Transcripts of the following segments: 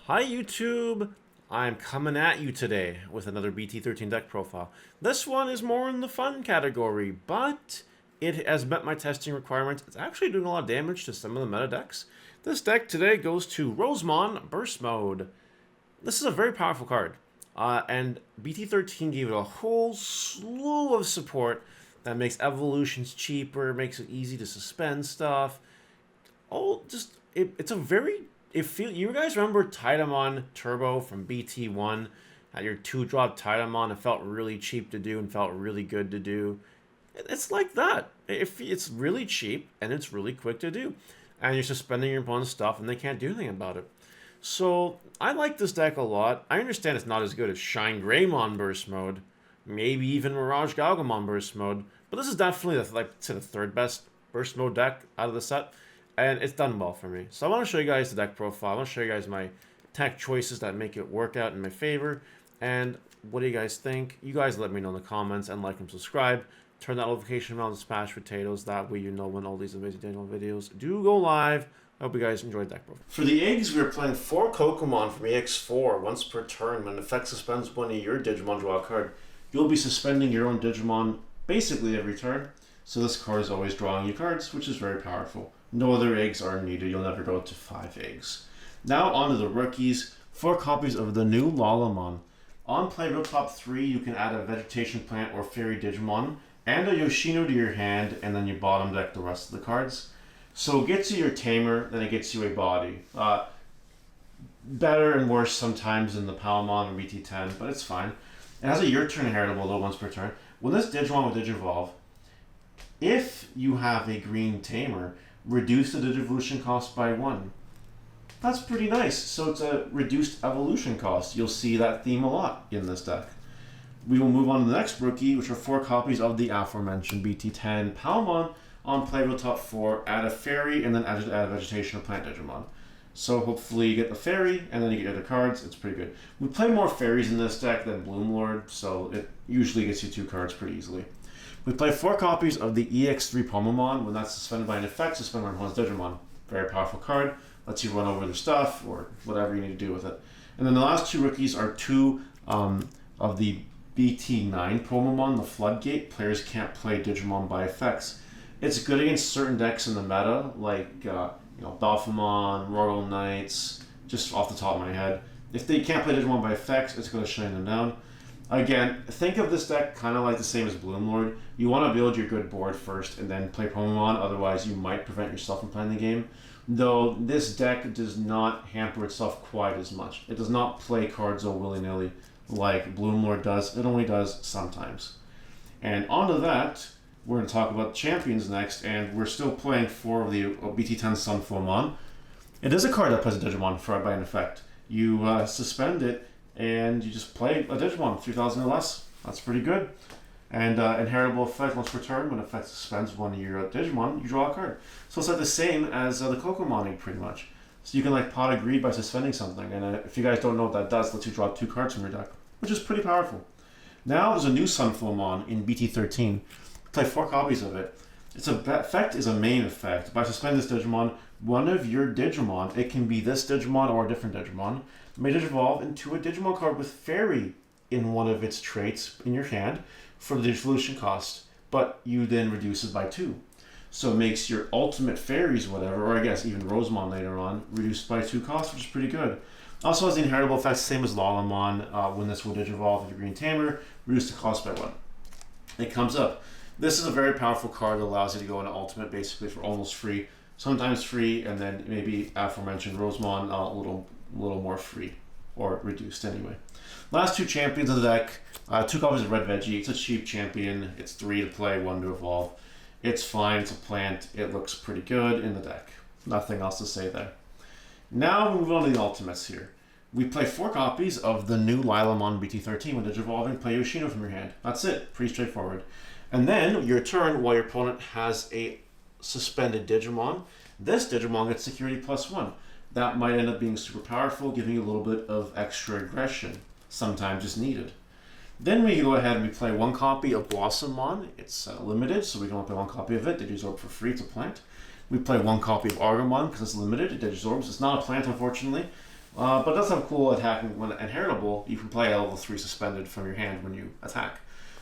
Hi YouTube! I'm coming at you today with another BT13 deck profile. This one is more in the fun category, but it has met my testing requirements. It's actually doing a lot of damage to some of the meta decks. This deck today goes to Rosemon Burst Mode. This is a very powerful card, and BT13 gave it a whole slew of support that makes evolutions cheaper, makes it easy to suspend stuff. It's a very you guys remember Tidamon Turbo from BT1? Had your 2-drop Tidamon, it felt really cheap to do and felt really good to do. It's like that. It's really cheap and it's really quick to do, and you're suspending your opponent's stuff and they can't do anything about it. So I like this deck a lot. I understand it's not as good as Shine Greymon Burst Mode, maybe even Mirage Galgamon Burst Mode, but this is definitely the third best Burst Mode deck out of the set, and it's done well for me. So I want to show you guys the deck profile. I want to show you guys my tech choices that make it work out in my favor, and what do you guys think? You guys let me know in the comments, and like and subscribe. Turn that notification bell on smash potatoes, that way you know when all these amazing Daniel videos do go live. I hope you guys enjoyed that profile. For the eggs, we are playing 4 Kokomon from EX4 once per turn. When an effect suspends one of your Digimon, draw a card. You'll be suspending your own Digimon basically every turn. So this card is always drawing you cards, which is very powerful. No other eggs are needed. You'll never go to 5 eggs. Now on to the rookies. 4 copies of the new Lalamon. On play real top 3, you can add a vegetation plant or fairy Digimon and a Yoshino to your hand, and then you bottom deck the rest of the cards. So it gets you your tamer, then it gets you a body. Better and worse sometimes than the Palmon or BT10, but it's fine. It has a your turn inheritable though once per turn. When this Digimon will Digivolve, if you have a green tamer, reduce the Digivolution cost by 1. That's pretty nice. So it's a reduced evolution cost. You'll see that theme a lot in this deck. We will move on to the next rookie, which are 4 copies of the aforementioned BT10 Palmon. On play real top 4, add a fairy, and then add a vegetation or plant Digimon. So hopefully you get the fairy, and then you get other cards. It's pretty good. We play more fairies in this deck than Bloomlord, so it usually gets you 2 cards pretty easily. We play 4 copies of the EX3 Pomamon. When that's suspended by an effect, suspend one opponent's Digimon. Very powerful card. Lets you run over their stuff, or whatever you need to do with it. And then the last 2 rookies are 2 of the BT9 Pomamon, the Floodgate. Players can't play Digimon by effects. It's good against certain decks in the meta, like Baphoumon, Royal Knights, just off the top of my head. If they can't play Digimon by effects, it's going to shut them down. Again, think of this deck kind of like the same as Bloomlord. You want to build your good board first and then play Pomamon, otherwise you might prevent yourself from playing the game. Though this deck does not hamper itself quite as much. It does not play cards all willy-nilly like Bloomlord does. It only does sometimes. And onto that, we're going to talk about champions next, and we're still playing 4 of the BT10 Sunflowmon. It is a card that plays a Digimon by an effect. You suspend it, and you just play a Digimon, 3,000 or less. That's pretty good. And inheritable effect once per turn, when effect suspends one of your Digimon, you draw a card. So it's like the same as the Kokomon pretty much. So you can like pot a greed by suspending something, and if you guys don't know what that does, it lets you draw 2 cards from your deck, which is pretty powerful. Now there's a new Sunflowmon in BT13. Play 4 copies of it. Its effect is a main effect. By suspending this Digimon, one of your Digimon, it can be this Digimon or a different Digimon, may Digivolve into a Digimon card with Fairy in one of its traits in your hand for the Digivolution cost, but you then reduce it by 2. So it makes your ultimate Fairies, whatever, or I guess even Rosemon later on, reduced by 2 costs, which is pretty good. Also has the inheritable effect, same as Lalamon. When this will Digivolve with your Green Tamer, reduce the cost by 1. It comes up. This is a very powerful card that allows you to go into Ultimate basically for almost free, sometimes free, and then maybe aforementioned Rosemon a little more free, or reduced anyway. Last 2 champions of the deck, 2 copies of Red Veggie. It's a cheap champion. It's 3 to play, 1 to evolve. It's fine. It's a plant. It looks pretty good in the deck. Nothing else to say there. Now we move on to the ultimates here. We play 4 copies of the new Lilamon BT13 when Digivolving. Play Yoshino from your hand. That's it. Pretty straightforward. And then your turn, while your opponent has a suspended Digimon, this Digimon gets security +1. That might end up being super powerful, giving you a little bit of extra aggression. Sometimes it's needed. Then we go ahead and we play 1 copy of Blossomon. It's limited, so we can only play 1 copy of it. Digisorb for free. It's a plant. We play 1 copy of Argamon because it's limited. It Digisorbs. It's not a plant, unfortunately. But it does have cool attacking when inheritable. You can play a level 3 suspended from your hand when you attack,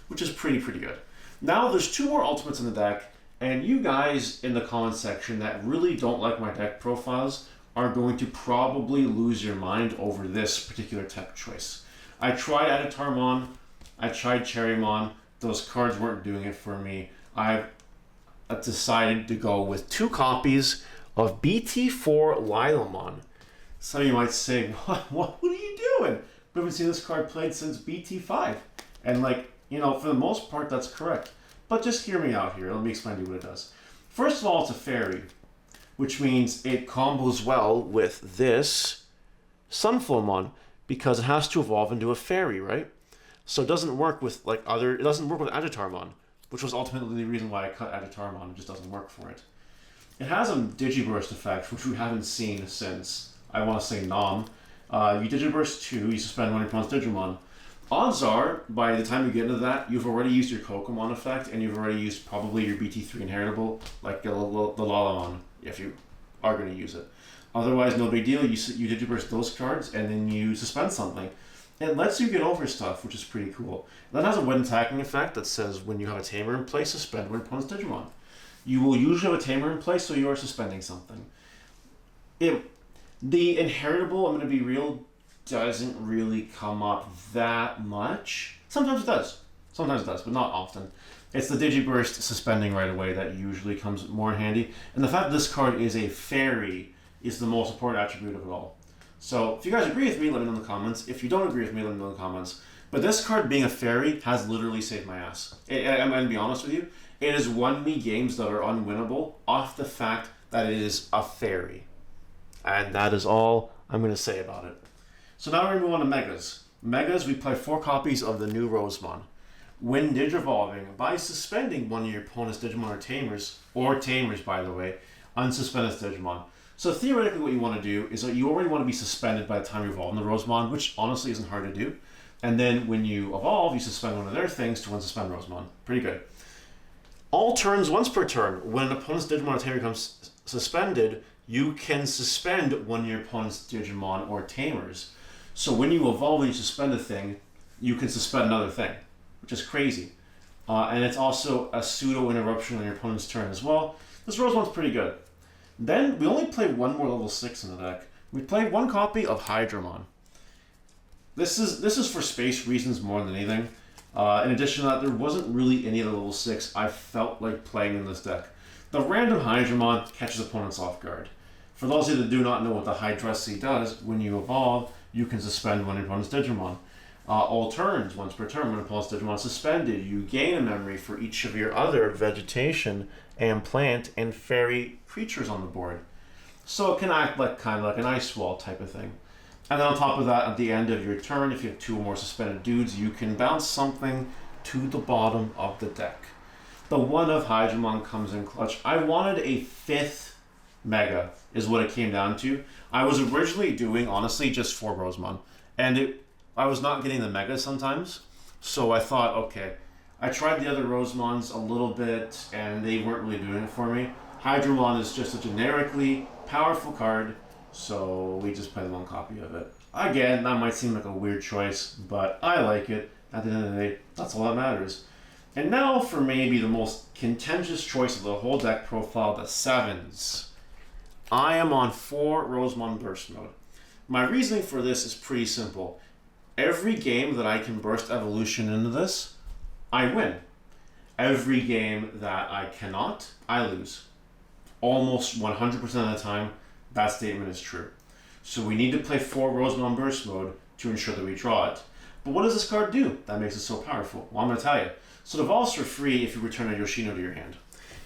which is pretty good. Now there's 2 more ultimates in the deck, and you guys in the comments section that really don't like my deck profiles are going to probably lose your mind over this particular tech choice. I tried Editarmon, I tried Cherrymon, those cards weren't doing it for me. I've decided to go with 2 copies of BT4 Lilomon. Some of you might say, what are you doing? We haven't seen this card played since BT5. And for the most part, that's correct. But just hear me out here. Let me explain to you what it does. First of all, it's a fairy, which means it combos well with this Sunflowmon because it has to evolve into a fairy, right? So it doesn't work with it doesn't work with Editarmon, which was ultimately the reason why I cut Editarmon. It just doesn't work for it. It has a Digiburst effect, which we haven't seen since, I want to say, Nom. You Digiburst 2, you suspend one of your opponent's Digimon. Odds are, by the time you get into that, you've already used your Kokomon effect, and you've already used probably your BT3 inheritable, like the Lalamon, if you are going to use it. Otherwise, no big deal. You Digiburst those cards, and then you suspend something. It lets you get over stuff, which is pretty cool. That has a when attacking effect that says when you have a Tamer in play, suspend one of your opponent's Digimon. You will usually have a Tamer in place, so you are suspending something. The inheritable, I'm going to be real, doesn't really come up that much. Sometimes it does. But not often. It's the Digiburst suspending right away that usually comes more handy. And the fact that this card is a fairy is the most important attribute of it all. So if you guys agree with me, let me know in the comments. If you don't agree with me, let me know in the comments. But this card being a fairy has literally saved my ass. I'm going to be honest with you. It has won me games that are unwinnable off the fact that it is a fairy. And that is all I'm going to say about it. So now we're going to move on to Megas. Megas, we play 4 copies of the new Rosemon. When Digivolving, by suspending one of your opponent's Digimon or Tamers by the way, unsuspend its Digimon. So theoretically what you want to do is that you already want to be suspended by the time you evolve in the Rosemon, which honestly isn't hard to do. And then when you evolve, you suspend one of their things to unsuspend Rosemon. Pretty good. All turns once per turn. When an opponent's Digimon or Tamer becomes suspended, you can suspend one of your opponent's Digimon or Tamers. So when you evolve and you suspend a thing, you can suspend another thing, which is crazy. And it's also a pseudo-interruption on your opponent's turn as well. This Rosemon's pretty good. Then we only play 1 more level 6 in the deck. We play 1 copy of Hydramon. This is for space reasons more than anything. In addition to that, there wasn't really any other level 6 I felt like playing in this deck. The random Hydramon catches opponents off guard. For those of you that do not know what the Hydrassi does, when you evolve, you can suspend one of your opponent's Digimon. All turns, once per turn, when an opponent's Digimon is suspended, you gain a memory for each of your other vegetation and plant and fairy creatures on the board. So it can act kind of like an ice wall type of thing. And then on top of that, at the end of your turn, if you have 2 or more suspended dudes, you can bounce something to the bottom of the deck. The one of Hydramon comes in clutch. I wanted a 5th Mega, is what it came down to. I was originally doing, honestly, just 4 Rosemon. And I was not getting the Mega sometimes. So I thought, okay, I tried the other Rosemons a little bit, and they weren't really doing it for me. Hydramon is just a generically powerful card, so we just played 1 copy of it. Again, that might seem like a weird choice, but I like it. At the end of the day, that's all that matters. And now for maybe the most contentious choice of the whole deck profile, the 7s. I am on 4 Rosemon Burst mode. My reasoning for this is pretty simple. Every game that I can burst evolution into this, I win. Every game that I cannot, I lose. Almost 100% of the time, that statement is true. So we need to play 4 Rosemon Burst mode to ensure that we draw it. But what does this card do that makes it so powerful? Well, I'm going to tell you. So it evolves for free if you return a Yoshino to your hand.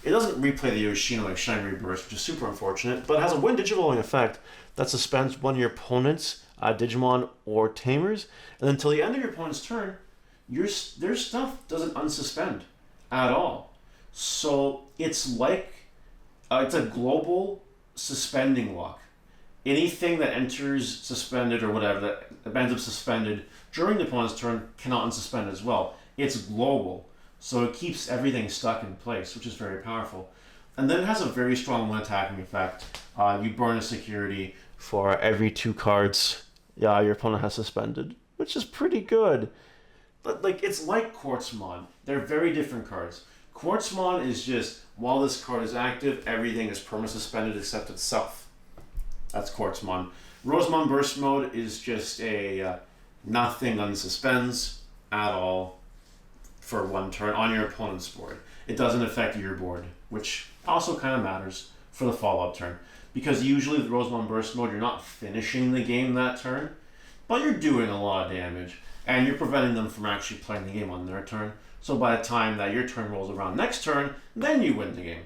It doesn't replay the Yoshino like Shine Rebirth, which is super unfortunate, but it has a when Digivolving effect that suspends one of your opponent's Digimon or Tamers, and until the end of your opponent's turn, their stuff doesn't unsuspend at all. So it's like it's a global suspending lock. Anything that enters suspended or whatever that ends up suspended during the opponent's turn cannot unsuspend as well. It's global, so it keeps everything stuck in place, which is very powerful. And then it has a very strong one attacking effect. You burn a security for every 2 cards. Yeah, your opponent has suspended, which is pretty good. But like it's like Quartzmon. They're very different cards. Quartzmon is just while this card is active, everything is perma suspended except itself. That's Quartzmon. Rosemon Burst Mode is just a nothing unsuspends at all for 1 turn on your opponent's board. It doesn't affect your board, which also kind of matters for the follow-up turn. Because usually with Rosemon Burst Mode, you're not finishing the game that turn, but you're doing a lot of damage, and you're preventing them from actually playing the game on their turn. So by the time that your turn rolls around next turn, then you win the game.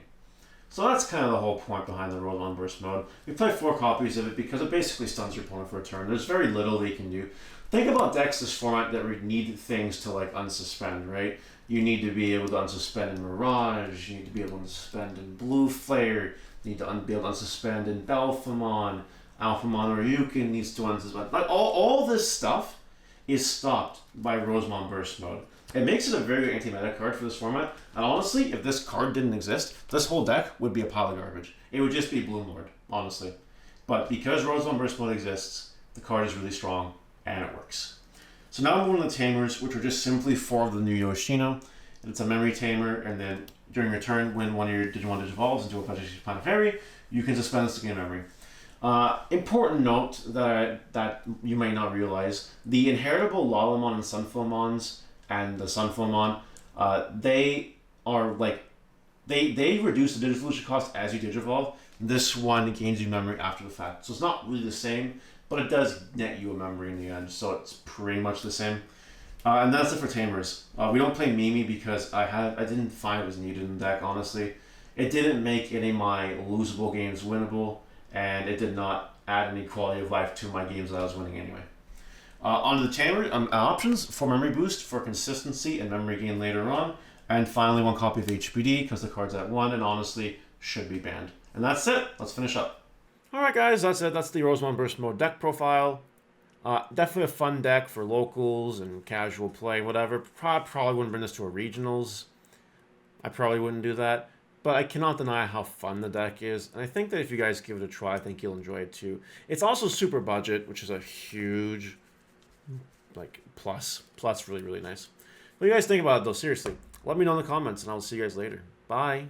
So that's kind of the whole point behind the Rosemon Burst Mode. We play 4 copies of it because it basically stuns your opponent for a turn. There's very little they can do. Think about decks this format that need things to like unsuspend, right? You need to be able to unsuspend in Mirage, you need to be able to unsuspend in Blue Flare, you need to be able to unsuspend in Belphamon, Alphamon or Ryukin needs to unsuspend. Like all this stuff is stopped by Rosemon Burst Mode. It makes it a very good anti-meta card for this format, and honestly, if this card didn't exist, this whole deck would be a pile of garbage. It would just be Bloom Lord, honestly. But because Rosemon Burst Mode exists, the card is really strong, and it works. So now I'm going to the Tamers, which are just simply 4 of the new Yoshino. It's a memory tamer, and then during your turn, when one of your Digimon digivolves into a planetary, you can suspend this to gain memory. Important note that you might not realize, the inheritable Lalamon and Sunflowmons and the Sunflowmon, they are like, they reduce the Digivolution cost as you Digivolve. This one gains you memory after the fact. So it's not really the same, but it does net you a memory in the end, so it's pretty much the same. And that's it for Tamers. We don't play Mimi because I didn't find it was needed in the deck, honestly. It didn't make any of my losable games winnable, and it did not add any quality of life to my games that I was winning anyway. On the Tamer options for memory boost for consistency and memory gain later on, and finally 1 copy of HPD because the card's at 1 and honestly should be banned. And that's it. Let's finish up. Alright guys, that's it. That's the Rosemon Burst Mode deck profile. Definitely a fun deck for locals and casual play, whatever. Probably wouldn't bring this to a regionals. I probably wouldn't do that. But I cannot deny how fun the deck is. And I think that if you guys give it a try, I think you'll enjoy it too. It's also super budget, which is a huge plus. Really, really nice. What do you guys think about it though? Seriously. Let me know in the comments and I'll see you guys later. Bye.